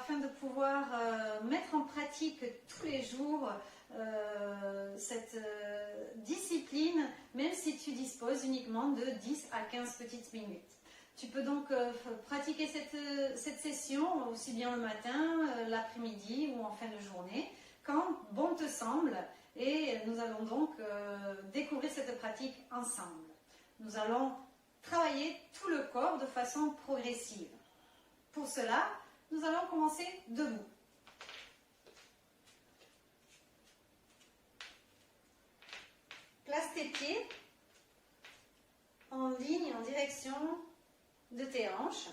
afin de pouvoir mettre en pratique tous les jours cette discipline, même si tu disposes uniquement de 10 à 15 petites minutes. Tu peux donc pratiquer cette session aussi bien le matin, l'après-midi ou en fin de journée, quand bon te semble, et nous allons donc découvrir cette pratique ensemble. Nous allons travailler tout le corps de façon progressive. Pour cela, nous allons commencer debout. Place tes pieds en ligne, en direction de tes hanches.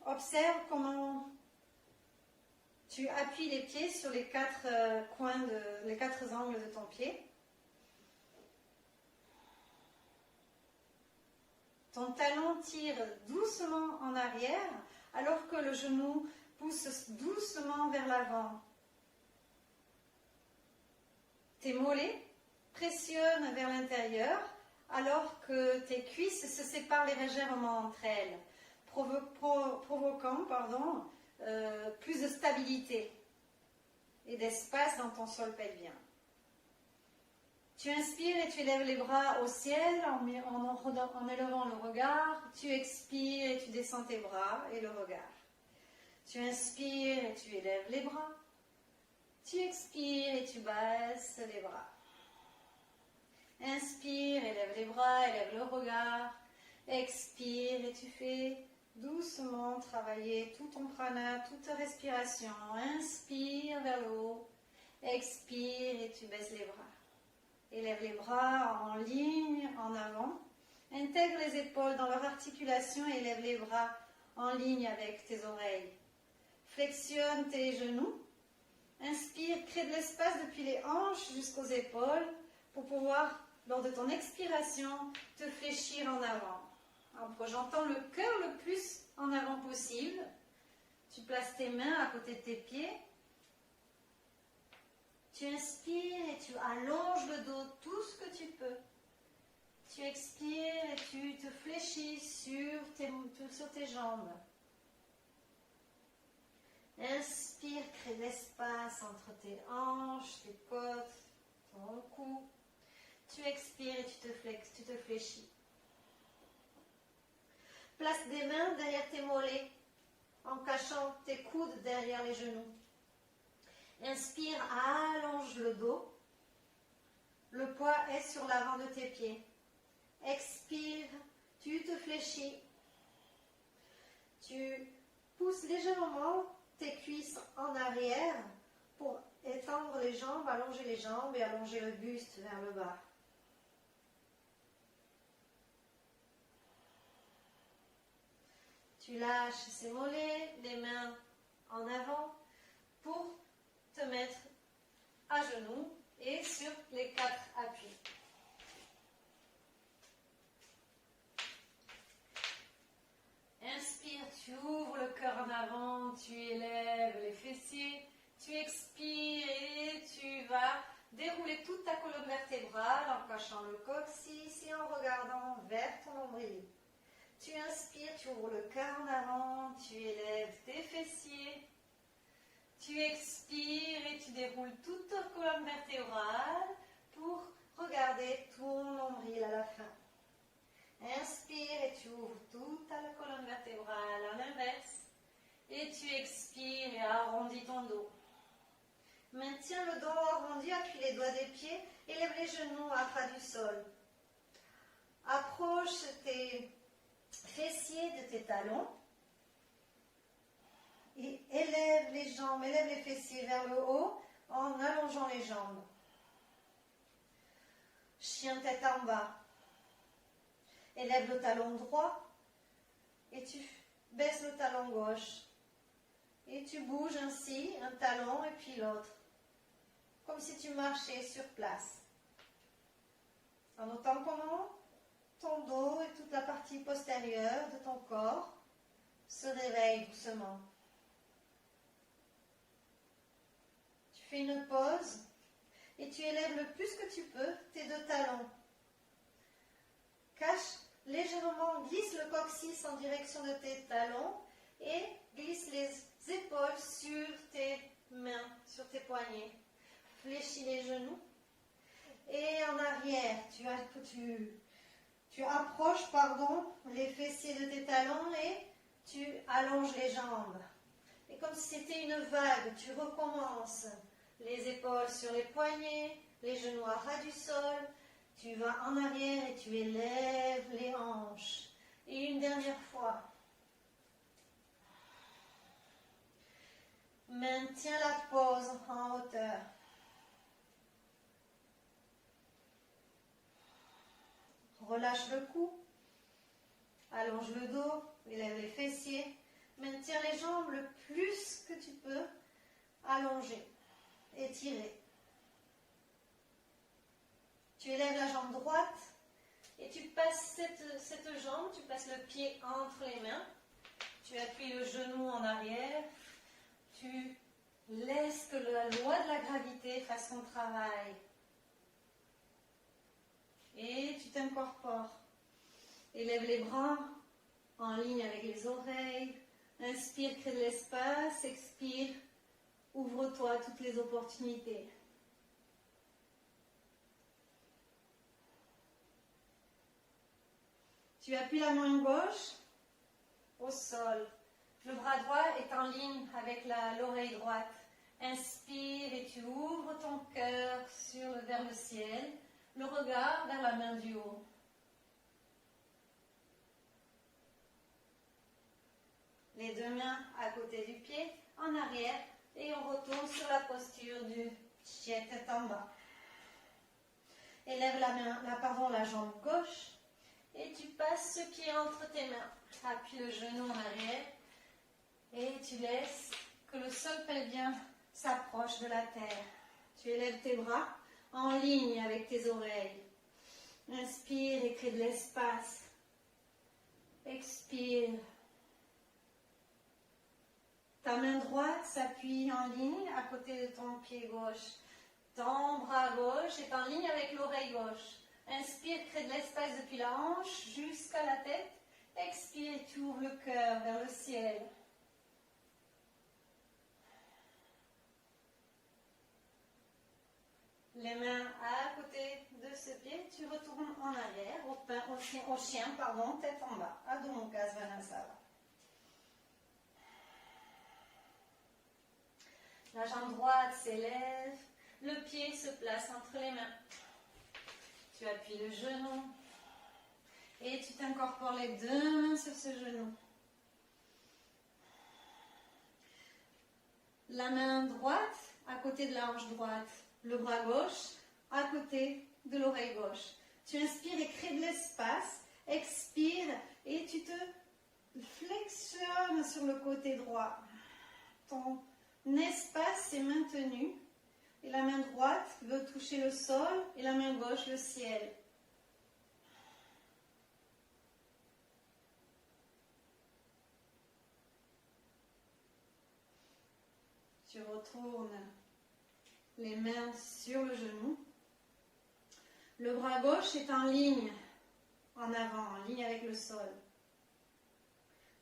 Observe comment tu appuies les pieds sur les quatre les quatre angles de ton pied. Ton talon tire doucement en arrière alors que le genou pousse doucement vers l'avant. Tes mollets pressionnent vers l'intérieur alors que tes cuisses se séparent légèrement entre elles, provoquant plus de stabilité et d'espace dans ton sol pelvien. Tu inspires et tu élèves les bras au ciel en élevant le regard. Tu expires et tu descends tes bras et le regard. Tu inspires et tu élèves les bras. Tu expires et tu baisses les bras. Inspire, élève les bras, élève le regard. Expire et tu fais doucement travailler tout ton prana, toute ta respiration. Inspire vers le haut. Expire et tu baisses les bras. Élève les bras en ligne, en avant. Intègre les épaules dans leur articulation et élève les bras en ligne avec tes oreilles. Flexione tes genoux. Inspire, crée de l'espace depuis les hanches jusqu'aux épaules pour pouvoir, lors de ton expiration, te fléchir en avant. En projetant le cœur le plus en avant possible. Tu places tes mains à côté de tes pieds. Tu inspires et tu allonges le dos tout ce que tu peux. Tu expires et tu te fléchis sur tes jambes. Inspire, crée de l'espace entre tes hanches, tes côtes, ton cou. Tu expires et tu te fléchis. Place des mains derrière tes mollets en cachant tes coudes derrière les genoux. Inspire, allonge le dos. Le poids est sur l'avant de tes pieds. Expire, tu te fléchis. Tu pousses légèrement tes cuisses en arrière pour étendre les jambes, allonger les jambes et allonger le buste vers le bas. Tu lâches ces mollets, les mains en avant pour te mettre à genoux et sur les quatre appuis. Inspire, tu ouvres le cœur en avant, tu élèves les fessiers, tu expires et tu vas dérouler toute ta colonne vertébrale en cachant le coccyx et en regardant vers ton nombril. Tu inspires, tu ouvres le cœur en avant, tu élèves tes fessiers. Tu expires et tu déroules toute ta colonne vertébrale pour regarder ton nombril à la fin. Inspire et tu ouvres toute ta colonne vertébrale à l'inverse. Et tu expires et arrondis ton dos. Maintiens le dos arrondi, appuie les doigts des pieds, élève les genoux à ras du sol. Approche tes fessiers de tes talons. Et élève les jambes, élève les fessiers vers le haut en allongeant les jambes. Chien tête en bas. Élève le talon droit et tu baisses le talon gauche. Et tu bouges ainsi un talon et puis l'autre. Comme si tu marchais sur place. En notant comment ton dos et toute la partie postérieure de ton corps se réveillent doucement. Tu fais une pause et tu élèves le plus que tu peux tes deux talons. Cache légèrement, glisse le coccyx en direction de tes talons et glisse les épaules sur tes mains, sur tes poignets. Fléchis les genoux. Et en arrière, tu approches les fessiers de tes talons et tu allonges les jambes. Et comme si c'était une vague, tu recommences. Les épaules sur les poignets, les genoux à ras du sol. Tu vas en arrière et tu élèves les hanches. Et une dernière fois. Maintiens la pose en hauteur. Relâche le cou. Allonge le dos. Élève les fessiers. Maintiens les jambes le plus que tu peux. Allonger. Étirer. Tu élèves la jambe droite et tu passes cette jambe, tu passes le pied entre les mains. Tu appuies le genou en arrière. Tu laisses que la loi de la gravité fasse son travail. Et tu t'incorpores. Élève les bras en ligne avec les oreilles. Inspire, crée de l'espace. Expire, ouvre-toi à toutes les opportunités. Tu appuies la main gauche au sol. Le bras droit est en ligne avec l'oreille droite. Inspire et tu ouvres ton cœur vers le ciel. Le regard vers la main du haut. Les deux mains à côté du pied, en arrière. Et on retourne sur la posture du chien tête en bas. Élève la jambe gauche. Et tu passes ce pied entre tes mains. Appuie le genou en arrière. Et tu laisses que le sol pelvien s'approche de la terre. Tu élèves tes bras en ligne avec tes oreilles. Inspire et crée de l'espace. Expire. Ta main droite s'appuie en ligne à côté de ton pied gauche. Ton bras gauche est en ligne avec l'oreille gauche. Inspire, crée de l'espace depuis la hanche jusqu'à la tête. Expire, tu ouvres le cœur vers le ciel. Les mains à côté de ce pied, tu retournes en arrière, au chien, tête en bas. Adho Mukha Svanasana. La jambe droite s'élève, le pied se place entre les mains. Tu appuies le genou et tu t'incorpores les deux mains sur ce genou. La main droite à côté de la hanche droite, le bras gauche à côté de l'oreille gauche. Tu inspires et crées de l'espace, expire et tu te flexionnes sur le côté droit. Ton espace est maintenu. Et la main droite veut toucher le sol et la main gauche le ciel. Tu retournes les mains sur le genou. Le bras gauche est en ligne, en avant, en ligne avec le sol.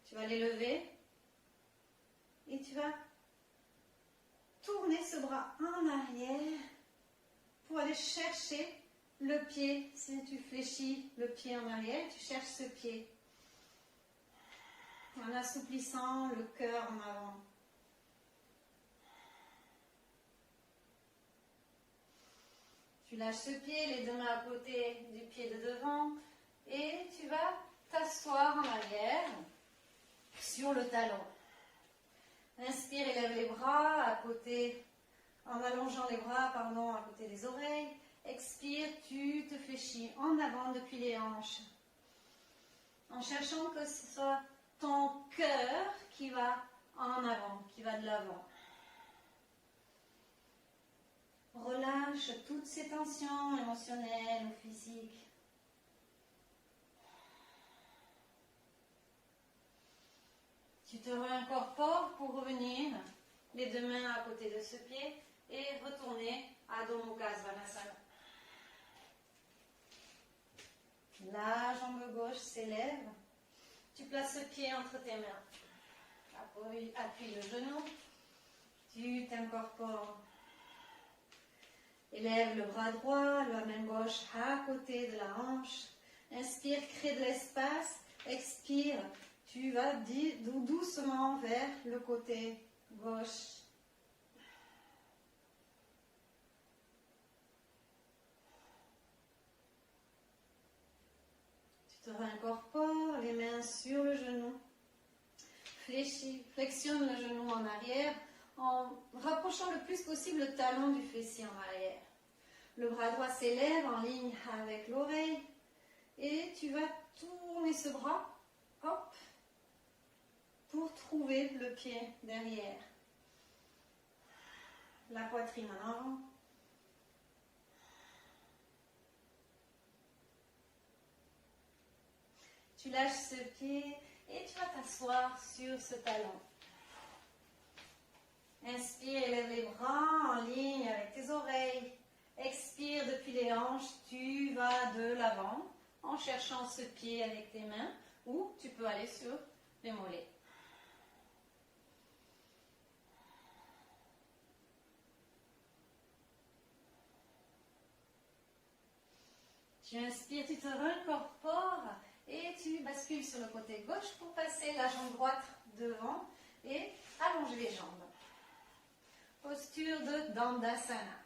Tu vas l'élever et tu vas tourner ce bras en arrière pour aller chercher le pied. Si tu fléchis le pied en arrière, tu cherches ce pied. En assouplissant le cœur en avant. Tu lâches ce pied, les deux mains à côté du pied de devant. Et tu vas t'asseoir en arrière sur le talon. Inspire, élève les bras en allongeant les bras, à côté des oreilles. Expire, tu te fléchis en avant depuis les hanches. En cherchant que ce soit ton cœur qui va en avant, qui va de l'avant. Relâche toutes ces tensions émotionnelles ou physiques. Tu te réincorpores pour revenir, les deux mains à côté de ce pied, et retourner à Adho Mukha Svanasana. La jambe gauche s'élève. Tu places ce pied entre tes mains. Appuie le genou. Tu t'incorpores. Élève le bras droit, la main gauche à côté de la hanche. Inspire, crée de l'espace. Expire, tu vas doucement vers le côté gauche. Tu te réincorpores, les mains sur le genou. Flexione le genou en arrière en rapprochant le plus possible le talon du fessier en arrière. Le bras droit s'élève en ligne avec l'oreille et tu vas tourner ce bras, hop, pour trouver le pied derrière. La poitrine en avant. Tu lâches ce pied et tu vas t'asseoir sur ce talon. Inspire, élève les bras en ligne avec tes oreilles. Expire depuis les hanches, tu vas de l'avant en cherchant ce pied avec tes mains ou tu peux aller sur les mollets. Tu inspires, tu te réincorpores et tu bascules sur le côté gauche pour passer la jambe droite devant et allonger les jambes. Posture de Dandasana.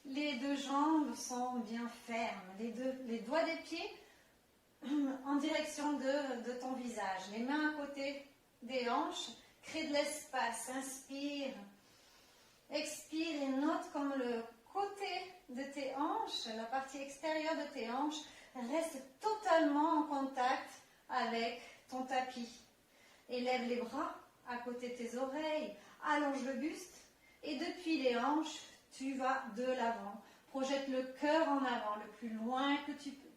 Les deux jambes sont bien fermes, les doigts des pieds en direction de ton visage. Les mains à côté des hanches, crée de l'espace. Inspire, expire et note comme le côté de tes hanches, la partie extérieure de tes hanches, reste totalement en contact avec ton tapis. Élève les bras à côté de tes oreilles, allonge le buste et depuis les hanches, tu vas de l'avant. Projette le cœur en avant, le plus loin que tu peux.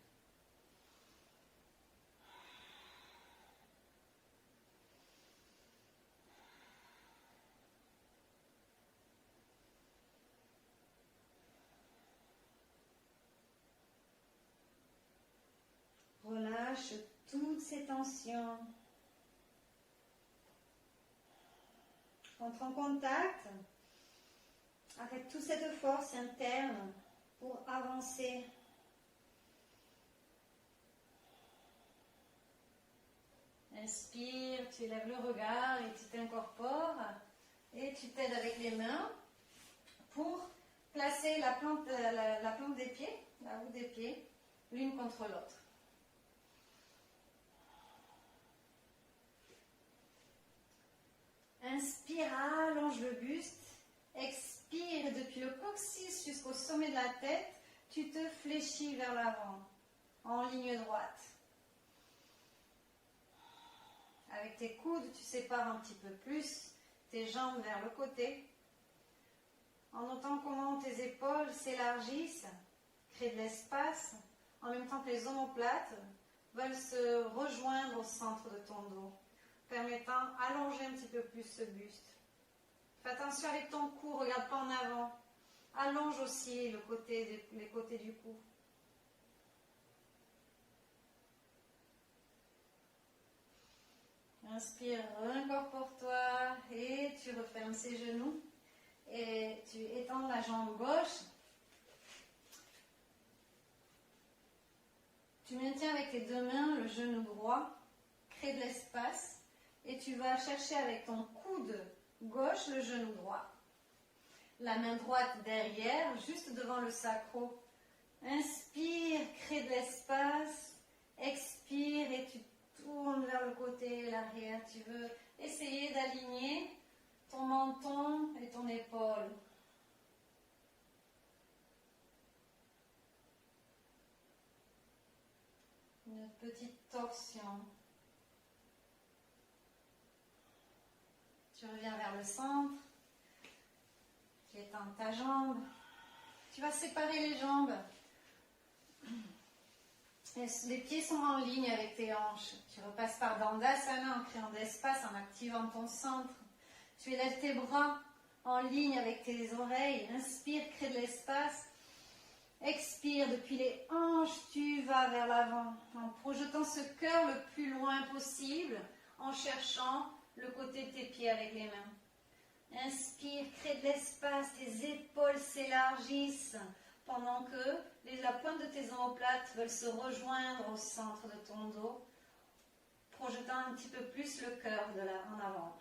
Relâche toutes ces tensions. Entre en contact avec toute cette force interne pour avancer. Inspire, tu élèves le regard et tu t'incorpores et tu t'aides avec les mains pour placer la plante des pieds, la roue des pieds, l'une contre l'autre. Inspire, allonge le buste. Expire depuis le coccyx jusqu'au sommet de la tête. Tu te fléchis vers l'avant, en ligne droite. Avec tes coudes, tu sépares un petit peu plus tes jambes vers le côté. En notant comment tes épaules s'élargissent, créent de l'espace, en même temps que les omoplates veulent se rejoindre au centre de ton dos, permettant d'allonger un petit peu plus ce buste. Fais attention avec ton cou, regarde pas en avant. Allonge aussi les côtés du cou. Inspire, incorpore-toi et tu refermes ses genoux. Et tu étends la jambe gauche. Tu maintiens avec tes deux mains le genou droit, crée de l'espace et tu vas chercher avec ton coude gauche le genou droit. La main droite derrière, juste devant le sacro. Inspire, crée de l'espace. Expire et tu tournes vers le côté et l'arrière. Tu veux essayer d'aligner ton menton et ton épaule. Une petite torsion. Tu reviens vers le centre. Tu étends ta jambe. Tu vas séparer les jambes. Les pieds sont en ligne avec tes hanches. Tu repasses par Dandasana en créant de l'espace, en activant ton centre. Tu élèves tes bras en ligne avec tes oreilles. Inspire, crée de l'espace. Expire, depuis les hanches, tu vas vers l'avant. En projetant ce cœur le plus loin possible, en cherchant le côté de tes pieds avec les mains. Inspire, crée de l'espace, tes épaules s'élargissent pendant que la pointe de tes omoplates veulent se rejoindre au centre de ton dos, projetant un petit peu plus le cœur en avant.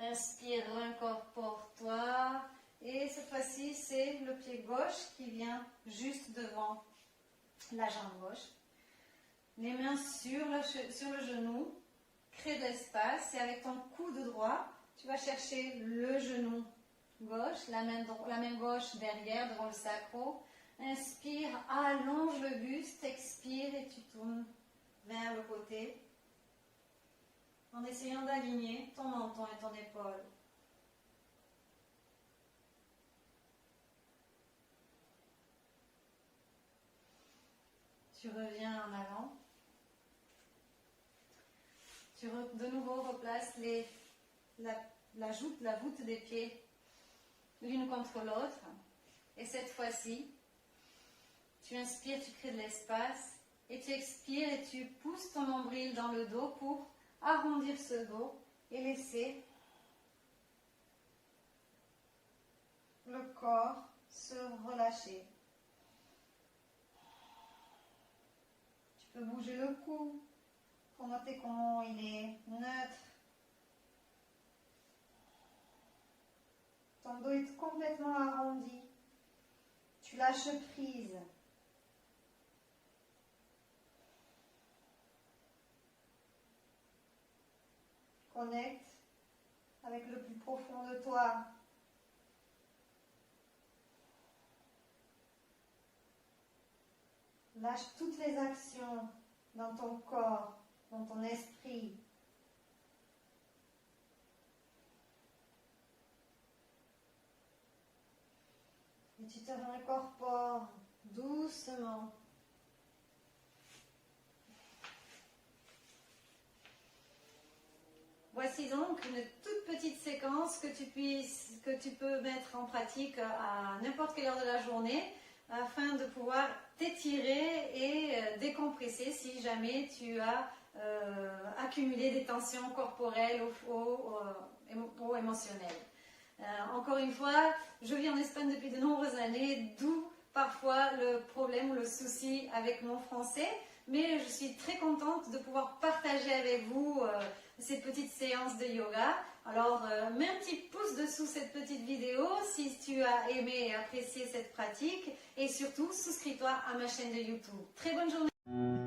Inspire, incorpore-toi. Et cette fois-ci, c'est le pied gauche qui vient juste devant la jambe gauche. Les mains sur le genou. Crée de l'espace. Et avec ton coude droit, tu vas chercher le genou gauche, la main gauche derrière, devant le sacro. Inspire, allonge le buste. Expire et tu tournes vers le côté, en essayant d'aligner ton menton et ton épaule. Tu reviens en avant. Tu de nouveau replaces la voûte des pieds l'une contre l'autre. Et cette fois-ci, tu inspires, tu crées de l'espace. Et tu expires et tu pousses ton nombril dans le dos pour arrondir ce dos et laisser le corps se relâcher. Tu peux bouger le cou pour noter comment il est neutre. Ton dos est complètement arrondi. Tu lâches prise. Connecte avec le plus profond de toi. Lâche toutes les actions dans ton corps, dans ton esprit. Et tu te réincorpores doucement. Voici donc une toute petite séquence que tu peux mettre en pratique à n'importe quelle heure de la journée afin de pouvoir t'étirer et décompresser si jamais tu as accumulé des tensions corporelles ou émotionnelles. Encore une fois, je vis en Espagne depuis de nombreuses années, d'où parfois le problème ou le souci avec mon français, mais je suis très contente de pouvoir partager avec vous ces petites séances de yoga. Alors, mets un petit pouce dessous cette petite vidéo si tu as aimé et apprécié cette pratique, et surtout, souscris-toi à ma chaîne de YouTube. Très bonne journée!